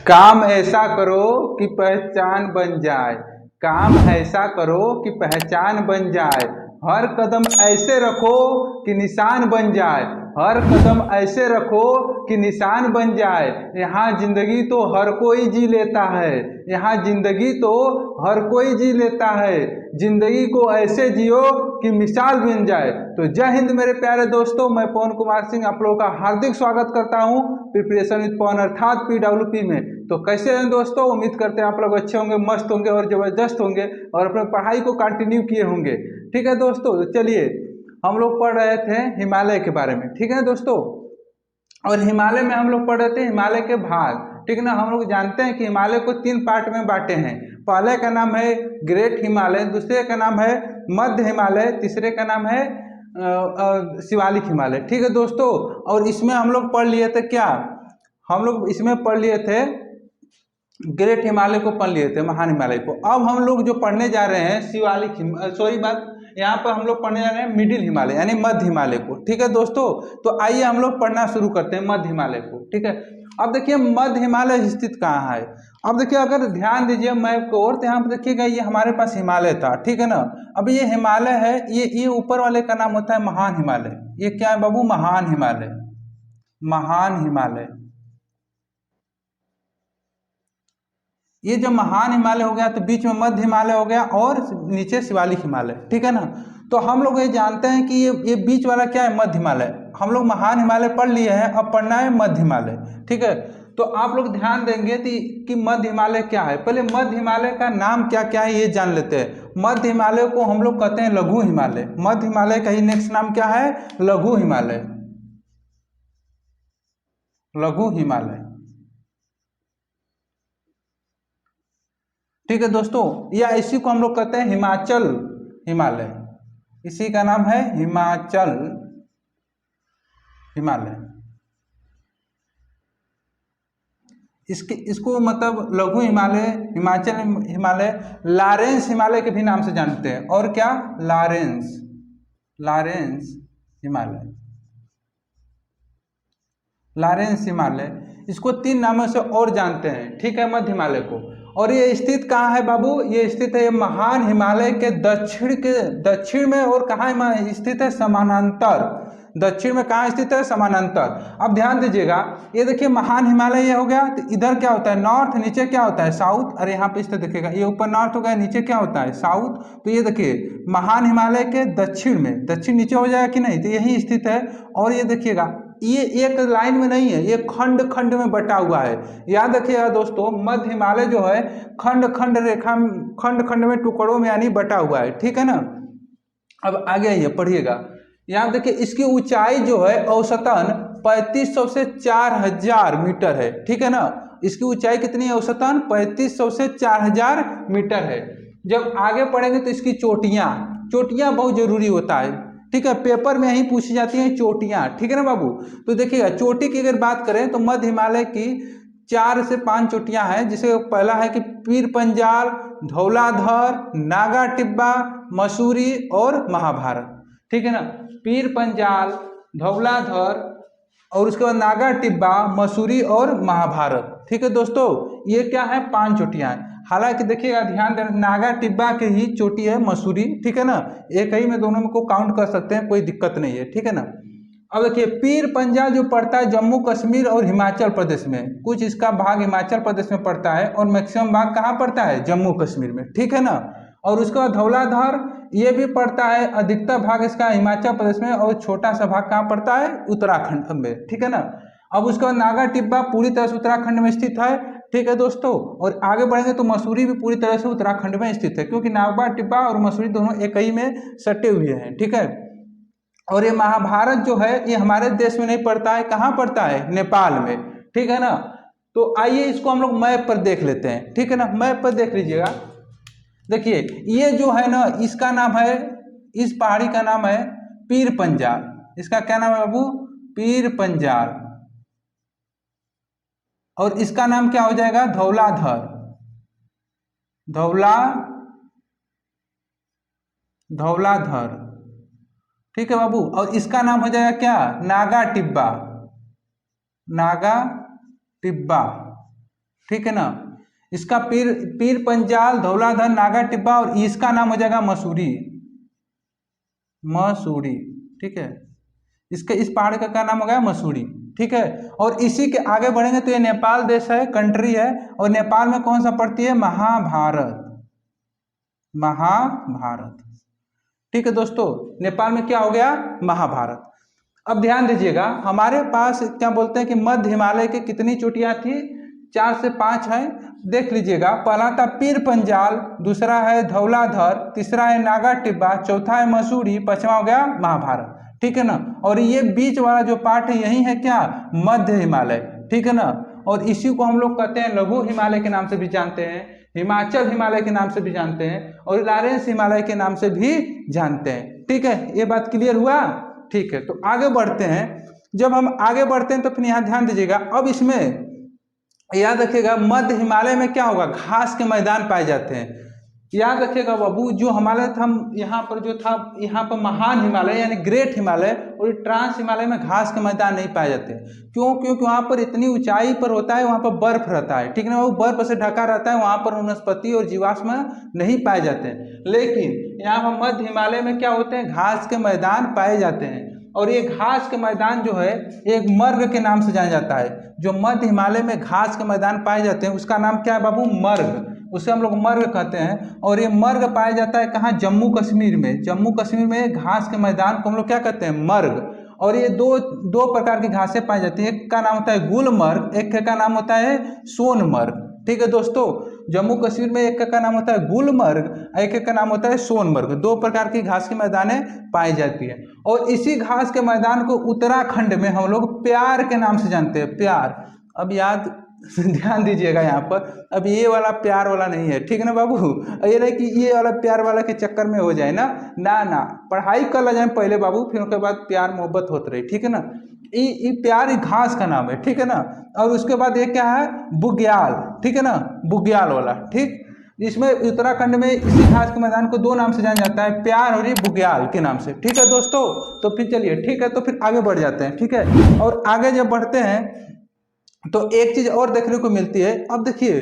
काम ऐसा करो कि पहचान बन जाए, काम ऐसा करो कि पहचान बन जाए, हर कदम ऐसे रखो कि निशान बन जाए, हर कदम ऐसे रखो कि निशान बन जाए। यहाँ जिंदगी तो हर कोई जी लेता है, यहाँ जिंदगी तो हर कोई जी लेता है, जिंदगी को ऐसे जियो कि मिसाल बन जाए। तो जय हिंद मेरे प्यारे दोस्तों, मैं पवन कुमार सिंह आप लोगों का हार्दिक स्वागत करता हूँ प्रिपरेशन विद पवन अर्थात PWP में। तो कैसे हैं दोस्तों, उम्मीद करते हैं आप लोग अच्छे होंगे, मस्त होंगे और जबरदस्त होंगे और अपने पढ़ाई को कंटिन्यू किए होंगे। ठीक है दोस्तों, तो चलिए हम लोग पढ़ रहे थे हिमालय के बारे में। ठीक है दोस्तों, और हिमालय में हम लोग पढ़ रहे थे हिमालय के भाग। ठीक है ना, हम लोग जानते हैं कि हिमालय को 3 पार्ट में बांटे हैं। पहले का नाम है ग्रेट हिमालय, दूसरे का नाम है मध्य हिमालय, तीसरे का नाम है शिवालिक हिमालय। ठीक है दोस्तों, और इसमें हम लोग पढ़ लिए थे क्या, हम लोग इसमें पढ़ लिए थे ग्रेट हिमालय को पढ़ लिए थे, महान हिमालय को। अब हम लोग जो पढ़ने जा रहे हैं यहाँ पर हम लोग पढ़ने जा रहे हैं मिडिल हिमालय यानी मध्य हिमालय को। ठीक है दोस्तों, तो आइए हम लोग पढ़ना शुरू करते हैं मध्य हिमालय को। ठीक है, अब देखिए मध्य हिमालय स्थित कहाँ है। अब देखिए अगर ध्यान दीजिए मैप को, और तो यहाँ पर देखिएगा ये हमारे पास हिमालय था। ठीक है ना, अब ये हिमालय है, ये ऊपर वाले का नाम होता है महान हिमालय। ये क्या है बाबू, महान हिमालय, महान हिमालय। ये जब महान हिमालय हो गया तो बीच में मध्य हिमालय हो गया और नीचे शिवालिक हिमालय। ठीक है ना, तो हम लोग ये जानते हैं कि ये बीच वाला क्या है, मध्य हिमालय। हम लोग महान हिमालय पढ़ लिए हैं, अब पढ़ना है मध्य हिमालय। ठीक है, तो आप लोग ध्यान देंगे कि मध्य हिमालय क्या है। पहले मध्य हिमालय का नाम क्या क्या है ये जान लेते हैं। मध्य हिमालय को हम लोग कहते हैं लघु हिमालय। मध्य हिमालय का ही नेक्स्ट नाम क्या है, लघु हिमालय, लघु हिमालय। ठीक है दोस्तों, या इसी को हम लोग कहते हैं हिमाचल हिमालय, इसी का नाम है हिमाचल हिमालय। इसको मतलब लघु हिमालय, हिमाचल हिमालय, लॉरेंस हिमालय के भी नाम से जानते हैं। और क्या, लॉरेंस हिमालय, लॉरेंस हिमालय, इसको 3 नामों से और जानते हैं। ठीक है, मध्य हिमालय को। और ये स्थित कहाँ है बाबू, ये स्थित है महान हिमालय के दक्षिण में। और कहाँ स्थित है, समानांतर। दक्षिण में कहाँ स्थित है, समानांतर। अब ध्यान दीजिएगा, ये देखिए महान हिमालय ये हो गया, तो इधर क्या होता है नॉर्थ, नीचे क्या होता है साउथ। अरे यहाँ पे स्थित देखिएगा, ये ऊपर नॉर्थ हो गया, नीचे क्या होता है साउथ। तो ये देखिए महान हिमालय के दक्षिण में, दक्षिण नीचे हो जाएगा कि नहीं, तो यही स्थित है। और ये देखिएगा ये एक लाइन में नहीं है, ये खंड खंड में बटा हुआ है। याद रखिएगा दोस्तों, मध्य हिमालय जो है खंड खंड रेखा, खंड खंड में टुकड़ों में यानी बटा हुआ है। ठीक है ना, अब आगे आइए पढ़िएगा। यहाँ देखिए इसकी ऊंचाई जो है औसतन 3500 से 4000 मीटर है। ठीक है ना, इसकी ऊंचाई कितनी है, औसतन 3500 से 4000 मीटर है। जब आगे पढ़ेंगे तो इसकी चोटियां बहुत जरूरी होता है। ठीक है, पेपर में यही पूछी जाती हैं चोटियां। ठीक है ना बाबू, तो देखिएगा चोटी की अगर बात करें तो मध्य हिमालय की 4 से 5 चोटियां हैं, जिसे पहला है कि पीर पंजाल, धौलाधर, नागा टिब्बा, मसूरी और महाभारत। ठीक है ना, पीर पंजाल, धौलाधर और उसके बाद नागा टिब्बा, मसूरी और महाभारत। ठीक है दोस्तों, ये क्या है, 5 चोटियां हैं। हालांकि देखिएगा ध्यान देना, नागा टिब्बा की ही चोटी है मसूरी। ठीक है ना, एक ही में दोनों में को काउंट कर सकते हैं, कोई दिक्कत नहीं है। ठीक है ना, अब देखिए पीर पंजाल जो पड़ता है जम्मू कश्मीर और हिमाचल प्रदेश में, कुछ इसका भाग हिमाचल प्रदेश में पड़ता है और मैक्सिमम भाग कहाँ पड़ता है, जम्मू कश्मीर में। ठीक है ना, और उसके बाद धौलाधर ये भी पड़ता है, अधिकतर भाग इसका हिमाचल प्रदेश में और छोटा सा भाग कहाँ पड़ता है, उत्तराखंड में। ठीक है ना, अब उसके बाद नागा टिब्बा पूरी तरह से उत्तराखंड में स्थित है। ठीक है दोस्तों, और आगे बढ़ेंगे तो मसूरी भी पूरी तरह से उत्तराखंड में स्थित है, क्योंकि नागा टिब्बा और मसूरी दोनों एक ही में सटे हुए हैं। ठीक है, और ये महाभारत जो है ये हमारे देश में नहीं पड़ता है, कहाँ पड़ता है, नेपाल में। ठीक है ना, तो आइए इसको हम लोग मैप पर देख लेते हैं। ठीक है ना, मैप पर देख लीजिएगा। देखिए ये जो है ना, इसका नाम है, इस पहाड़ी का नाम है पीर पंजाल। इसका क्या नाम है बाबू, पीर पंजाल। और इसका नाम क्या हो जाएगा, धौलाधर, धौलाधर। ठीक है बाबू, और इसका नाम हो जाएगा क्या, नागा टिब्बा, नागा टिब्बा। ठीक है ना। इसका पीर पीर पंजाल, धौलाधर, नागा टिब्बा और इसका नाम हो जाएगा मसूरी, मसूरी, ठीक है। इसके इस पहाड़ का क्या नाम हो गया? मसूरी, ठीक है। और इसी के आगे बढ़ेंगे तो ये नेपाल देश है, कंट्री है, और नेपाल में कौन सा पड़ती है? महाभारत, महाभारत, ठीक है दोस्तों। नेपाल में क्या हो गया? महाभारत। अब ध्यान दीजिएगा, हमारे पास क्या बोलते हैं कि मध्य हिमालय की कितनी चोटियां थी? 4 से 5 है। देख लीजिएगा, पहला था पीर पंजाल, दूसरा है धौलाधर, तीसरा है नागा टिब्बा, चौथा है मसूरी, पांचवा हो गया महाभारत, ठीक है ना। और ये बीच वाला जो पार्ट है यही है क्या? मध्य हिमालय, ठीक है ना। और इसी को हम लोग कहते हैं लघु हिमालय के नाम से भी जानते हैं, हिमाचल हिमालय के नाम से भी जानते हैं, और लॉरेंस हिमालय के नाम से भी जानते हैं, ठीक है। ये बात क्लियर हुआ? ठीक है, तो आगे बढ़ते हैं। जब हम आगे बढ़ते हैं तो फिर यहाँ ध्यान दीजिएगा, अब इसमें याद रखिएगा मध्य हिमालय में क्या होगा? घास के मैदान पाए जाते हैं। याद रखिएगा बाबू, जो हिमालय था यहाँ पर जो था, यहाँ पर महान हिमालय यानी ग्रेट हिमालय और ट्रांस हिमालय में घास के मैदान नहीं पाए जाते। क्यों? क्योंकि वहाँ पर इतनी ऊंचाई पर होता है, वहाँ पर बर्फ रहता है, ठीक है ना, वो बर्फ से ढका रहता है, वहाँ पर वनस्पति और जीवाश्म नहीं पाए जाते हैं। लेकिन यहाँ पर मध्य हिमालय में क्या होते हैं? घास के मैदान पाए जाते हैं। और ये घास के मैदान जो है एक मर्ग के नाम से जाना जाता है। जो मध्य हिमालय में घास के मैदान पाए जाते हैं उसका नाम क्या है बाबू? मर्ग, उसे हम लोग मर्ग कहते हैं। और ये मर्ग पाया जाता है कहाँ? जम्मू कश्मीर में। जम्मू कश्मीर में घास के मैदान को हम लोग क्या कहते हैं? मर्ग। और ये दो प्रकार की घासें पाई जाती हैं, एक का नाम होता है गुलमर्ग, एक का नाम होता है सोनमर्ग, ठीक है दोस्तों। जम्मू कश्मीर में एक का नाम होता है गुलमर्ग, एक का नाम होता है सोनमर्ग। 2 प्रकार की घास की मैदानें पाई जाती है। और इसी घास के मैदान को उत्तराखंड में हम लोग प्यार के नाम से जानते हैं, प्यार। अब याद ध्यान दीजिएगा यहाँ पर, अब ये वाला प्यार वाला नहीं है, ठीक है ना बाबू। ये नहीं कि ये वाला प्यार वाला के चक्कर में हो जाए ना, ना ना, पढ़ाई कर ला जाए पहले बाबू, फिर उसके बाद प्यार मोहब्बत होते रहे, ठीक है ना। ये प्यार घास का नाम है, ठीक है ना। और उसके बाद ये क्या है? बुग्याल, ठीक है ना, बुग्याल वाला, ठीक। इसमें उत्तराखंड में इसी घास के मैदान को 2 नाम से जाना जाता है, प्यार और ये बुग्याल के नाम से, ठीक है दोस्तों। तो फिर चलिए, ठीक है, तो फिर आगे बढ़ जाते हैं, ठीक है। और आगे जब बढ़ते हैं तो एक चीज और देखने को मिलती है। अब देखिए,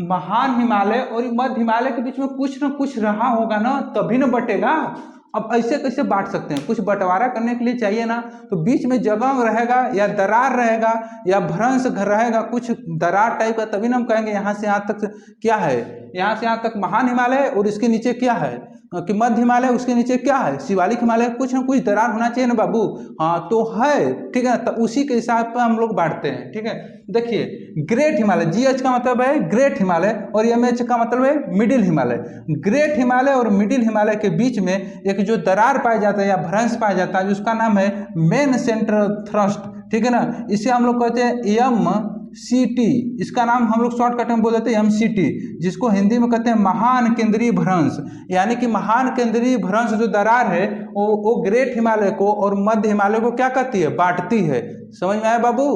महान हिमालय और मध्य हिमालय के बीच में कुछ ना कुछ रहा होगा ना, तभी ना बटेगा। अब ऐसे कैसे बांट सकते हैं? कुछ बंटवारा करने के लिए चाहिए ना, तो बीच में जगह रहेगा या दरार रहेगा या भ्रंश रहेगा, कुछ दरार टाइप का, तभी ना हम कहेंगे यहाँ से यहाँ तक क्या है, यहाँ से यहाँ तक महान हिमालय और इसके नीचे क्या है कि मध्य हिमालय, उसके नीचे क्या है? शिवालिक हिमालय। कुछ ना कुछ दरार होना चाहिए ना बाबू। हाँ तो है, ठीक है, तो उसी के हिसाब पर हम लोग बांटते हैं, ठीक है। देखिए, ग्रेट हिमालय, GH का मतलब है ग्रेट हिमालय और MH का मतलब है मिडिल हिमालय। ग्रेट हिमालय और मिडिल हिमालय के बीच में एक जो दरार पाया जाता है या भ्रंश पाया जाता है, उसका नाम है मेन सेंट्रल थ्रस्ट, ठीक है ना। इसे हम लोग कहते हैं MCT, इसका नाम हम लोग शॉर्टकट में बोल देते हैं MCT, जिसको हिंदी में कहते हैं महान केंद्रीय भ्रंश। यानी कि महान केंद्रीय भ्रंश जो दरार है वो ग्रेट हिमालय को और मध्य हिमालय को क्या कहती है? बांटती है। समझ में आया बाबू?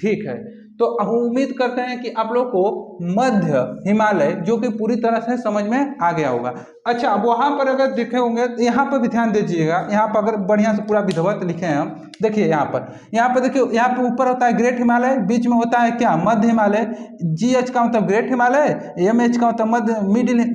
ठीक है, तो हम उम्मीद करते हैं कि आप लोग को मध्य हिमालय जो कि पूरी तरह से समझ में आ गया होगा। अच्छा, अब वहां पर अगर देखे होंगे तो यहाँ पर भी ध्यान दीजिएगा, यहाँ पर अगर बढ़िया से पूरा विधिवत लिखे हैं हम, देखिए यहाँ पर देखिए, यहाँ पर ऊपर होता है ग्रेट हिमालय, बीच में होता है क्या? मध्य हिमालय। GH का मतलब ग्रेट हिमालय, MH का मतलब मध्य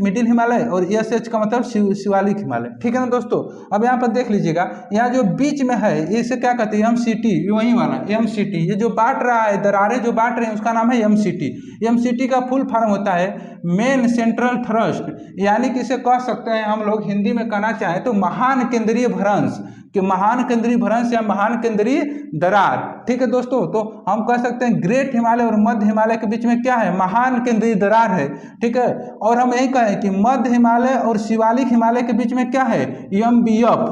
मिडिल हिमालय और SH का मतलब शिवालिक हिमालय, ठीक है ना दोस्तों। अब यहाँ पर देख लीजिएगा, यहाँ जो बीच में है इसे क्या कहते हैं? MCT, वही वाला MCT। ये जो बांट रहा है, दरारें जो बांट रहे हैं, उसका नाम है MCT। MCT का फुल फॉर्म होता है मेन सेंट्रल थ्रस्ट, यानी कि इसे कह सकते हैं हम लोग हिंदी में कहना चाहें तो महान केंद्रीय भ्रंश, कि महान केंद्रीय भ्रंश या महान केंद्रीय दरार, ठीक है दोस्तों। तो हम कह सकते हैं ग्रेट हिमालय और मध्य हिमालय के बीच में क्या है? महान केंद्रीय दरार है, ठीक है। और हम यही कहें कि मध्य हिमालय और शिवालिक हिमालय के बीच में क्या है? MBF।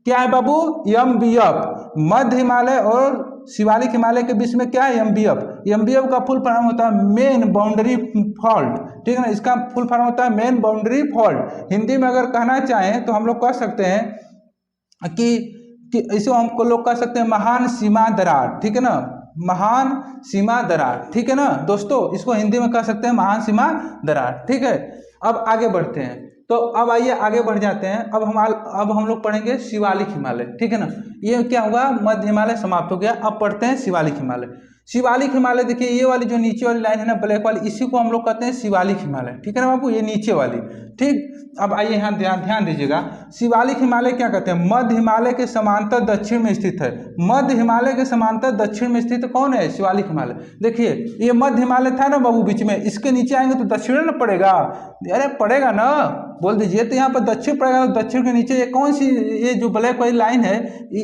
क्या है बाबू? MBF। मध्य हिमालय और शिवालिक हिमालय के बीच में क्या है? MBF। MBF का फुल फॉर्म होता है मेन बाउंड्री फॉल्ट, ठीक है ना। इसका फुल फॉर्म होता है मेन बाउंड्री फॉल्ट। हिंदी में अगर कहना चाहें तो हम लोग कह सकते हैं कि इसे हमको लोग कह सकते हैं महान सीमा दरार, ठीक है ना, महान सीमा दरार, ठीक है ना दोस्तों। इसको हिंदी में कह सकते हैं महान सीमा दरार, ठीक है। अब आगे बढ़ते हैं, तो अब आइए आगे बढ़ जाते हैं। अब हम लोग पढ़ेंगे शिवालिक हिमालय, ठीक है ना। ये क्या होगा? मध्य हिमालय समाप्त हो गया, अब पढ़ते हैं शिवालिक हिमालय। शिवालिक हिमालय देखिए, ये वाली जो नीचे वाली लाइन है ना ब्लैक वाली, इसी को हम लोग कहते हैं शिवालिक हिमालय, ठीक है ना बाबू, ये नीचे वाली। ठीक, अब आइए यहाँ ध्यान दीजिएगा, शिवालिक हिमालय क्या कहते हैं, मध्य हिमालय के समांतर दक्षिण में स्थित है। मध्य हिमालय के समांतर दक्षिण में स्थित कौन है, शिवालिक हिमालय। देखिए ये मध्य हिमालय था ना बाबू बीच में, इसके नीचे आएंगे तो दक्षिण ना पड़ेगा, अरे पड़ेगा ना, बोल दीजिए। तो यहाँ पर दक्षिण पड़ेगा, तो दक्षिण के नीचे ये कौन सी, ये जो ब्लैक वाली लाइन है,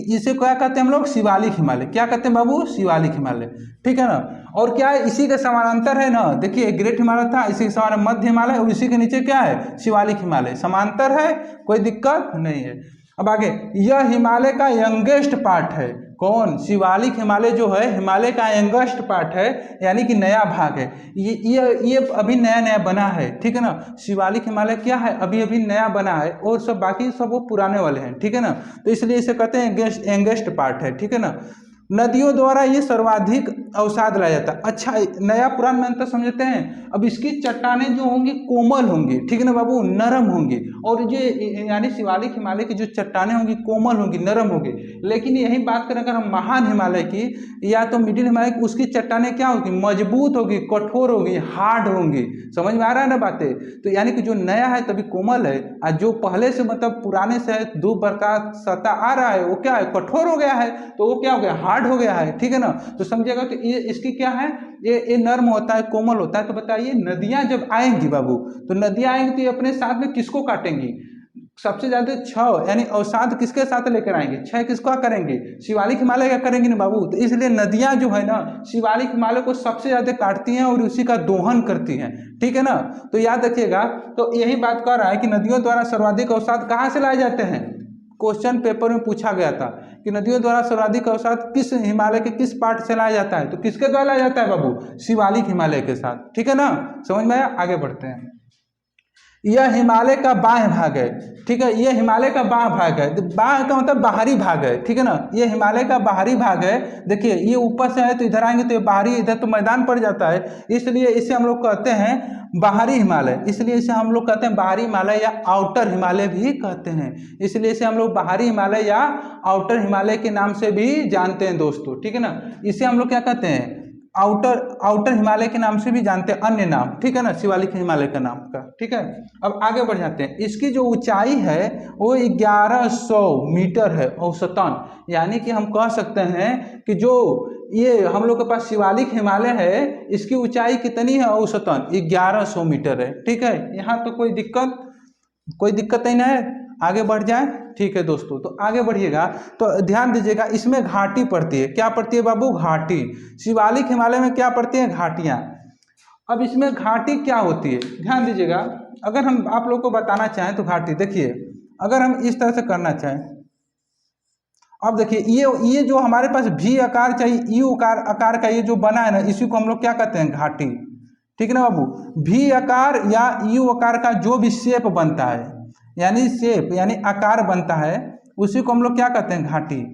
इसे क्या कहते हैं हम लोग, शिवालिक हिमालय। क्या कहते हैं बाबू, शिवालिक हिमालय, ठीक है ना। और क्या है, इसी के समानांतर है ना, देखिए ग्रेट हिमालय था, इसी के समान मध्य हिमालय, और इसी के नीचे क्या है, शिवालिक हिमालय, समांतर है, कोई दिक्कत नहीं है। अब आगे, यह हिमालय का यंगेस्ट पार्ट है। कौन, शिवालिक हिमालय जो है हिमालय का यंगेस्ट पार्ट है, यानी कि नया भाग है। ये अभी नया नया बना है, ठीक है ना। शिवालिक हिमालय क्या है, अभी अभी नया बना है, और सब बाकी सब वो पुराने वाले हैं, ठीक है ना। तो इसलिए इसे कहते हैं यंगेस्ट पार्ट है, ठीक है ना। नदियों द्वारा ये सर्वाधिक अवसाद लाया जाता है। अच्छा, नया पुरान में अंतर समझते हैं। अब इसकी चट्टानें जो होंगी कोमल होंगी, ठीक है ना बाबू, नरम होंगी, और ये यानी शिवालिक हिमालय की जो चट्टानें होंगी कोमल होंगी, नरम होंगी। लेकिन यही बात करें अगर हम महान हिमालय की या तो मिडिल हिमालय की, उसकी चट्टानें क्या होगी, मजबूत होगी, कठोर होगी, हार्ड होंगी। समझ में आ रहा है ना बातें। तो यानी कि जो नया है तभी कोमल है, और जो पहले से मतलब पुराने से धूप बरसात सतह आ रहा है वो क्या है, कठोर हो गया है, तो वो क्या हो गया, हार्ड हो गया है, ठीक है ना। तो समझिएगा कि ये इसकी क्या है, ये नर्म होता है, कोमल होता है। तो बताइए नदियां जब आएंगी बाबू, तो नदियां आएंगी तो ये अपने साथ में किसको काटेंगी, सबसे ज्यादा छह, यानी अवसाद किसके साथ लेकर आएंगे, छह किसका करेंगे, शिवालिक हिमालय का करेंगे ना बाबू। तो इसलिए नदियां जो है ना शिवालिक हिमालय को सबसे ज्यादा काटती हैं और उसी का दोहन करती हैं, ठीक है ना। तो याद रखिएगा, तो यही बात कर रहा है कि नदियों द्वारा सर्वाधिक अवसाद कहाँ से लाए जाते हैं। क्वेश्चन पेपर में पूछा गया था कि नदियों द्वारा सर्वाधिक अवसाद किस हिमालय के किस पार्ट से लाया जाता है, तो किसके द्वारा लाया जाता है बाबू, शिवालिक हिमालय के साथ, ठीक है ना। समझ में आया, आगे बढ़ते हैं। यह हिमालय का बाह्य भाग है, ठीक है, ये हिमालय का बाह्य भाग है। बाह्य का मतलब बाहरी भाग है, ठीक है ना। ये हिमालय का बाहरी भाग है। देखिए ये ऊपर से है तो इधर आएंगे तो ये बाहरी, इधर तो मैदान पड़ जाता है, इसलिए इसे हम लोग कहते हैं बाहरी हिमालय। इसलिए इसे हम लोग कहते हैं बाहरी हिमालय या आउटर हिमालय भी कहते हैं। इसलिए इसे हम लोग बाहरी हिमालय या आउटर हिमालय के नाम से भी जानते हैं दोस्तों, ठीक है ना। इसे हम लोग क्या कहते हैं, आउटर हिमालय के नाम से भी जानते हैं, अन्य नाम, ठीक है ना, शिवालिक हिमालय का नाम का, ठीक है। अब आगे बढ़ जाते हैं। इसकी जो ऊंचाई है वो 1100 मीटर है औसतन, यानी कि हम कह सकते हैं कि जो ये हम लोग के पास शिवालिक हिमालय है इसकी ऊंचाई कितनी है, औसतन 1100 मीटर है, ठीक है। यहाँ तो कोई दिक्कत नहीं है, आगे बढ़ जाए, ठीक है दोस्तों। तो आगे बढ़िएगा तो ध्यान दीजिएगा, इसमें घाटी पड़ती है। क्या पड़ती है बाबू, घाटी। शिवालिक हिमालय में क्या पड़ती है, घाटियां। अब इसमें घाटी क्या होती है, ध्यान दीजिएगा। अगर हम आप लोग को बताना चाहें तो घाटी देखिए, अगर हम इस तरह से करना चाहें, अब देखिए ये जो हमारे पास भी आकार चाहिए, यू आकार का ये जो बना है ना, इसी को हम लोग क्या कहते हैं, घाटी, ठीक है ना बाबू। भी आकार या यू आकार का जो भी शेप बनता है, यानी शेप यानी आकार बनता है, उसी को हम लोग क्या कहते हैं, घाटी।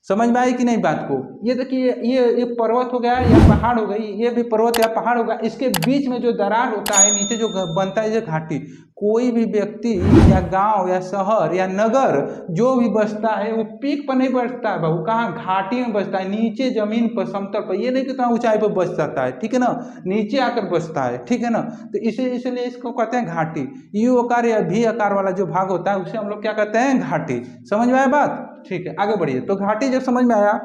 समझ में आई कि नहीं बात को। ये देखिए ये पर्वत हो गया या पहाड़ हो गई, ये भी पर्वत या पहाड़ होगा, इसके बीच में जो दरार होता है नीचे जो बनता है ये घाटी। कोई भी व्यक्ति या गांव या शहर या नगर जो भी बसता है वो पीक पर नहीं बसता है बाबू, कहाँ, घाटी में बसता है, नीचे जमीन पर समतल पर। ये नहीं कितना ऊंचाई पर बस सकता है, ठीक है ना, नीचे आकर बसता है, ठीक है ना। तो इसलिए इसको कहते हैं घाटी। यू आकार या भी आकार वाला जो भाग होता है उसे हम लोग क्या कहते हैं, घाटी। समझ में आया बात, ठीक है, आगे बढ़िए। तो घाटी जब समझ में आया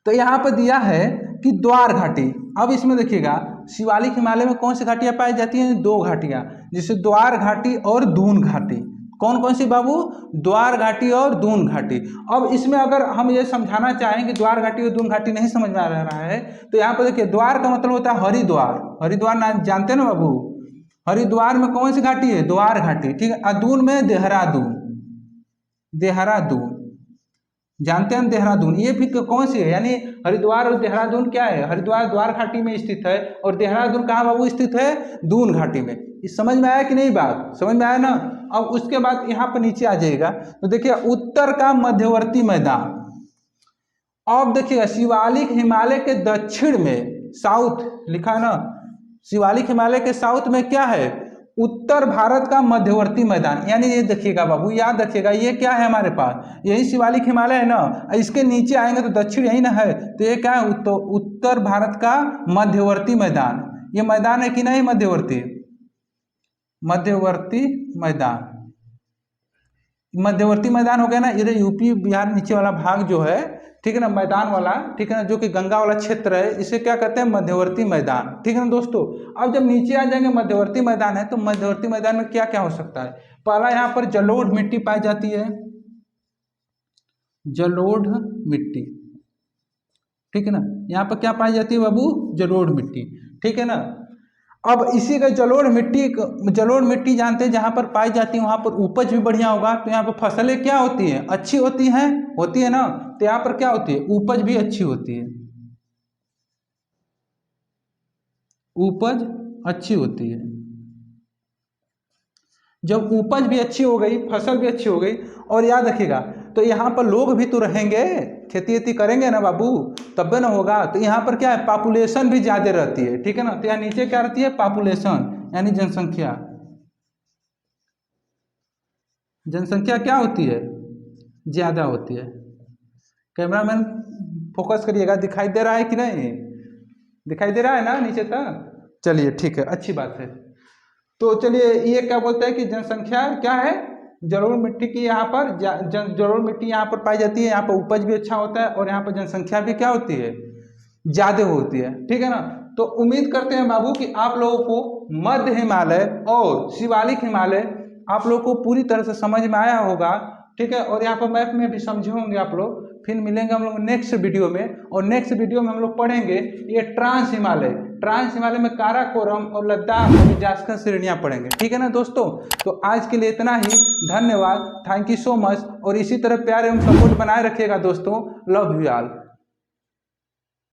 तो यहाँ पर दिया है कि द्वार घाटी। अब इसमें देखिएगा शिवालिक हिमालय में कौन सी घाटियां पाई जाती हैं, दो घाटियां, जैसे द्वार घाटी और दून घाटी। कौन कौन सी बाबू, द्वार घाटी और दून घाटी। अब इसमें अगर हम ये समझाना चाहें कि द्वार घाटी और दून घाटी नहीं समझ में आ रहा है, तो यहाँ पर देखिए द्वार का मतलब होता है हरिद्वार। हरिद्वार नाम जानते हैं ना बाबू, हरिद्वार में कौन सी घाटी है, द्वार घाटी, ठीक है। दून में देहरादून, देहरादून जानते हैं देहरादून, ये फिर कौन सी है, यानी हरिद्वार और देहरादून क्या है, हरिद्वार द्वार घाटी में स्थित है और देहरादून कहाँ बाबू स्थित है, दून घाटी में। इस समझ में आया कि नहीं बात, समझ में आया ना। अब उसके बाद यहाँ पर नीचे आ जाएगा तो देखिए उत्तर का मध्यवर्ती मैदान। अब देखिएगा शिवालिक हिमालय के दक्षिण में, साउथ लिखा ना, शिवालिक हिमालय के साउथ में क्या है, उत्तर भारत का मध्यवर्ती मैदान, यानी ये देखिएगा बाबू, याद रखिएगा, ये क्या है हमारे पास, यही शिवालिक हिमालय है ना, इसके नीचे आएंगे तो दक्षिण यही ना है, तो ये क्या है, उत्तर भारत का मध्यवर्ती मैदान। ये मैदान है कि नहीं मध्यवर्ती, मध्यवर्ती मैदान, मध्यवर्ती मैदान हो गया ना, इधर यूपी बिहार नीचे वाला भाग जो है, ठीक है ना, मैदान वाला, ठीक है ना, जो कि गंगा वाला क्षेत्र है, इसे क्या कहते हैं, मध्यवर्ती मैदान, ठीक है ना दोस्तों। अब जब नीचे आ जाएंगे मध्यवर्ती मैदान है, तो मध्यवर्ती मैदान में क्या क्या हो सकता है, पहला यहाँ पर जलोढ़ मिट्टी पाई जाती है, जलोढ़ मिट्टी, ठीक है ना, यहाँ पर क्या पाई जाती है बाबू, जलोढ़ मिट्टी, ठीक है ना। अब इसी का जलोढ़ मिट्टी जानते हैं, जहाँ पर पाई जाती है वहाँ पर उपज भी बढ़िया होगा, तो यहाँ पर फसलें क्या होती हैं, अच्छी होती है ना, तो यहाँ पर क्या होती है, उपज भी अच्छी होती है, उपज अच्छी होती है। जब उपज भी अच्छी हो गई, फसल भी अच्छी हो गई, और याद रखिएगा, तो यहाँ पर लोग भी तो रहेंगे, खेती वेती करेंगे ना बाबू, तब ना होगा, तो यहाँ पर क्या है, पॉपुलेशन भी ज़्यादा रहती है, ठीक है ना, तो यहाँ नीचे क्या रहती है, पॉपुलेशन यानी जनसंख्या, जनसंख्या क्या होती है, ज़्यादा होती है। कैमरामैन फोकस करिएगा, दिखाई दे रहा है कि नहीं, दिखाई दे रहा है ना नीचे तक, चलिए ठीक है, अच्छी बात है। तो चलिए, ये क्या बोलते हैं कि जनसंख्या क्या है, जलोढ़ मिट्टी की, यहाँ पर जलोढ़ मिट्टी यहाँ पर पाई जाती है, यहाँ पर उपज भी अच्छा होता है, और यहाँ पर जनसंख्या भी क्या होती है, ज़्यादा होती है, ठीक है ना। तो उम्मीद करते हैं बाबू कि आप लोगों को मध्य हिमालय और शिवालिक हिमालय आप लोग को पूरी तरह से समझ में आया होगा, ठीक है, और यहाँ पर मैप में भी समझे होंगे आप लोग। फिर मिलेंगे हम लोग नेक्स्ट वीडियो में, और नेक्स्ट वीडियो में हम लोग पढ़ेंगे ये ट्रांस हिमालय में काराकोरम और लद्दाख और जास्कर श्रेणियाँ पढ़ेंगे, ठीक है ना दोस्तों। तो आज के लिए इतना ही, धन्यवाद, थैंक यू सो मच, और इसी तरह प्यार एवं सपोर्ट बनाए रखिएगा दोस्तों, लव यू ऑल।